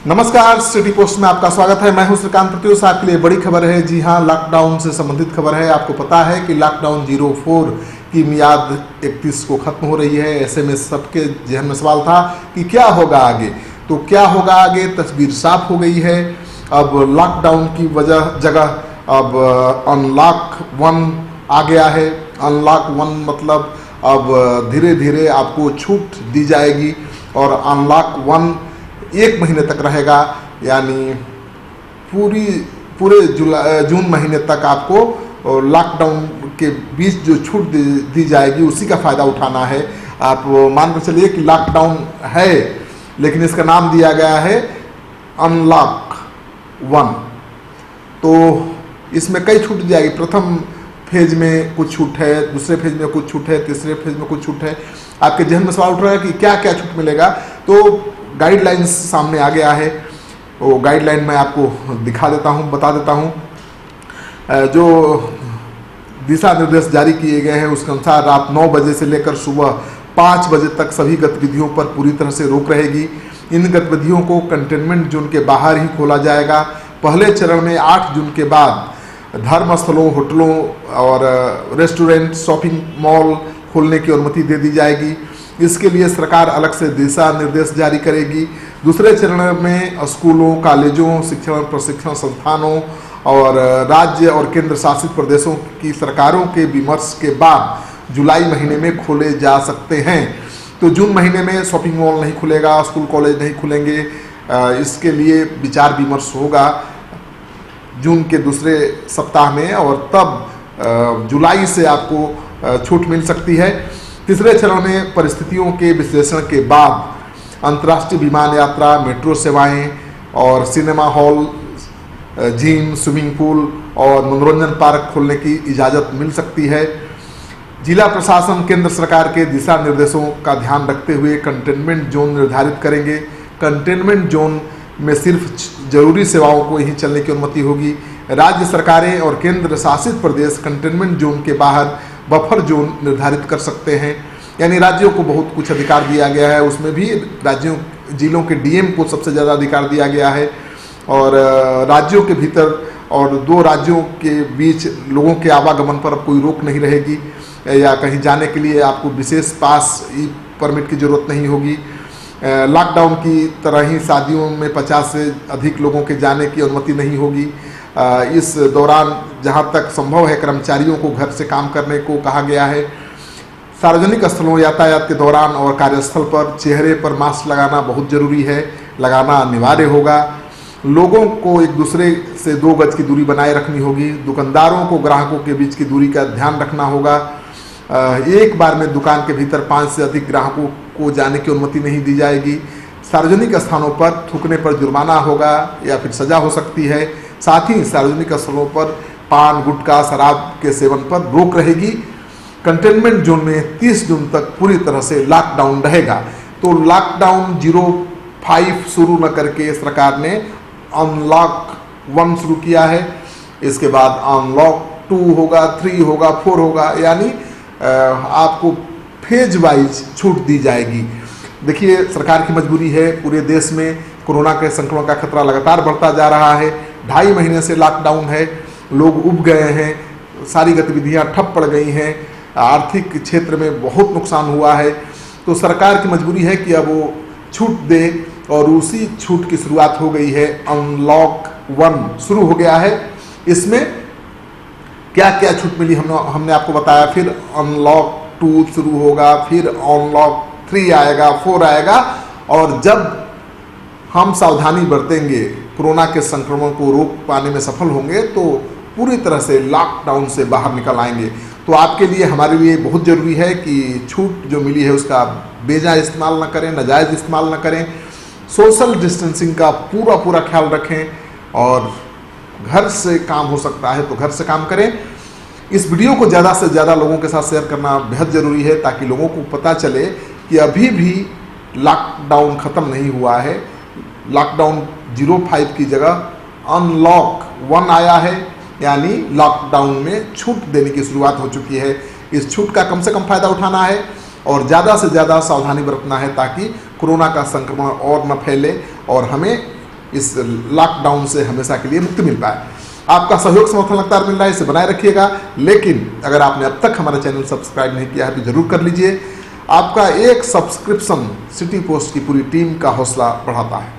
नमस्कार, city post में आपका स्वागत है। मैं हूं श्रीकांत प्रत्युष। आपके लिए बड़ी खबर है। जी हां, लॉकडाउन से संबंधित खबर है। आपको पता है कि लॉकडाउन 04 की मियाद 31 को खत्म हो रही है। ऐसे में सबके जहन में सवाल था कि क्या होगा आगे। तो क्या होगा आगे, तस्वीर साफ हो गई है। अब लॉकडाउन की जगह अब अनलॉक 1 आ गया है। अनलॉक 1 मतलब अब धीरे धीरे आपको छूट दी जाएगी और अनलॉक 1 1 महीने तक रहेगा, यानी पूरे जून महीने तक आपको लॉकडाउन के बीच जो छूट दी जाएगी उसी का फ़ायदा उठाना है। आप मान कर चलिए कि लॉकडाउन है, लेकिन इसका नाम दिया गया है अनलॉक 1। तो इसमें कई छूट दी जाएगी। प्रथम फेज में कुछ छूट है, दूसरे फेज में कुछ छूट है, तीसरे फेज में कुछ छूट है। आपके जहन में सवाल उठ रहा है कि क्या क्या छूट मिलेगा। तो गाइडलाइंस सामने आ गया है। वो गाइडलाइन मैं आपको दिखा देता हूँ, बता देता हूँ। जो दिशा निर्देश जारी किए गए हैं उसके अनुसार रात 9 बजे से लेकर सुबह 5 बजे तक सभी गतिविधियों पर पूरी तरह से रोक रहेगी। इन गतिविधियों को कंटेनमेंट जोन के बाहर ही खोला जाएगा। पहले चरण में 8 जून के बाद धर्मस्थलों, होटलों और रेस्टोरेंट, शॉपिंग मॉल खोलने की अनुमति दे दी जाएगी। इसके लिए सरकार अलग से दिशा निर्देश जारी करेगी। दूसरे चरण में स्कूलों, कॉलेजों, शिक्षण प्रशिक्षण संस्थानों और राज्य और केंद्र शासित प्रदेशों की सरकारों के विमर्श के बाद जुलाई महीने में खोले जा सकते हैं। तो जून महीने में शॉपिंग मॉल नहीं खुलेगा, स्कूल कॉलेज नहीं खुलेंगे। इसके लिए विचार विमर्श होगा जून के दूसरे सप्ताह में और तब जुलाई से आपको छूट मिल सकती है। तीसरे चरण में परिस्थितियों के विश्लेषण के बाद अंतर्राष्ट्रीय विमान यात्रा, मेट्रो सेवाएं और cinema hall, gym, swimming pool और मनोरंजन पार्क खोलने की इजाज़त मिल सकती है। जिला प्रशासन केंद्र सरकार के दिशा निर्देशों का ध्यान रखते हुए कंटेनमेंट जोन निर्धारित करेंगे। कंटेनमेंट जोन में सिर्फ जरूरी सेवाओं को ही चलने की अनुमति होगी। राज्य सरकारें और केंद्र शासित प्रदेश कंटेनमेंट जोन के बाहर बफर जोन निर्धारित कर सकते हैं। यानी राज्यों को बहुत कुछ अधिकार दिया गया है। उसमें भी राज्यों, जिलों के डीएम को सबसे ज़्यादा अधिकार दिया गया है और राज्यों के भीतर और 2 राज्यों के बीच लोगों के आवागमन पर अब कोई रोक नहीं रहेगी या कहीं जाने के लिए आपको विशेष पास, ई परमिट की ज़रूरत नहीं होगी। लॉकडाउन की तरह ही शादियों में 50 से अधिक लोगों के जाने की अनुमति नहीं होगी। इस दौरान जहां तक संभव है कर्मचारियों को घर से काम करने को कहा गया है। सार्वजनिक स्थलों, यातायात के दौरान और कार्यस्थल पर चेहरे पर मास्क लगाना बहुत ज़रूरी है, लगाना अनिवार्य होगा। लोगों को एक दूसरे से 2 गज की दूरी बनाए रखनी होगी। दुकानदारों को ग्राहकों के बीच की दूरी का ध्यान रखना होगा। एक बार में दुकान के भीतर 5 से अधिक ग्राहकों को जाने की अनुमति नहीं दी जाएगी। सार्वजनिक स्थानों पर थूकने पर जुर्माना होगा या फिर सजा हो सकती है। साथ ही सार्वजनिक स्थलों पर पान, गुटखा, शराब के सेवन पर रोक रहेगी। कंटेनमेंट जोन में 30 जून तक पूरी तरह से लॉकडाउन रहेगा। तो लॉकडाउन 05 शुरू न करके सरकार ने अनलॉक 1 शुरू किया है। इसके बाद अनलॉक 2 होगा, 3 होगा, 4 होगा, यानी आपको फेज वाइज छूट दी जाएगी। देखिए, सरकार की मजबूरी है। पूरे देश में कोरोना के संक्रमण का खतरा लगातार बढ़ता जा रहा है। 2.5 महीने से लॉकडाउन है। लोग उब गए हैं, सारी गतिविधियां ठप पड़ गई हैं, आर्थिक क्षेत्र में बहुत नुकसान हुआ है। तो सरकार की मजबूरी है कि अब वो छूट दे और उसी छूट की शुरुआत हो गई है। अनलॉक 1 शुरू हो गया है। इसमें क्या क्या छूट मिली हमने आपको बताया। फिर अनलॉक 2 शुरू होगा, फिर अनलॉक 3 आएगा, 4 आएगा और जब हम सावधानी बरतेंगे, कोरोना के संक्रमण को रोक पाने में सफल होंगे तो पूरी तरह से लॉकडाउन से बाहर निकल आएंगे। तो आपके लिए, हमारे लिए बहुत ज़रूरी है कि छूट जो मिली है उसका बेजा इस्तेमाल न करें, नाजायज़ इस्तेमाल न करें। सोशल डिस्टेंसिंग का पूरा ख्याल रखें और घर से काम हो सकता है तो घर से काम करें। इस वीडियो को ज़्यादा से ज़्यादा लोगों के साथ शेयर करना बेहद ज़रूरी है ताकि लोगों को पता चले कि अभी भी लॉकडाउन ख़त्म नहीं हुआ है। लॉकडाउन 05 की जगह अनलॉक 1 आया है, यानी लॉकडाउन में छूट देने की शुरुआत हो चुकी है। इस छूट का कम से कम फ़ायदा उठाना है और ज़्यादा से ज़्यादा सावधानी बरतना है ताकि कोरोना का संक्रमण और न फैले और हमें इस लॉकडाउन से हमेशा के लिए मुक्ति मिल पाए। आपका सहयोग समर्थन लगातार मिल रहा है, इसे बनाए रखिएगा। लेकिन अगर आपने अब तक हमारा चैनल सब्सक्राइब नहीं किया है तो जरूर कर लीजिए। आपका एक सब्सक्रिप्शन सिटी पोस्ट की पूरी टीम का हौसला बढ़ाता है।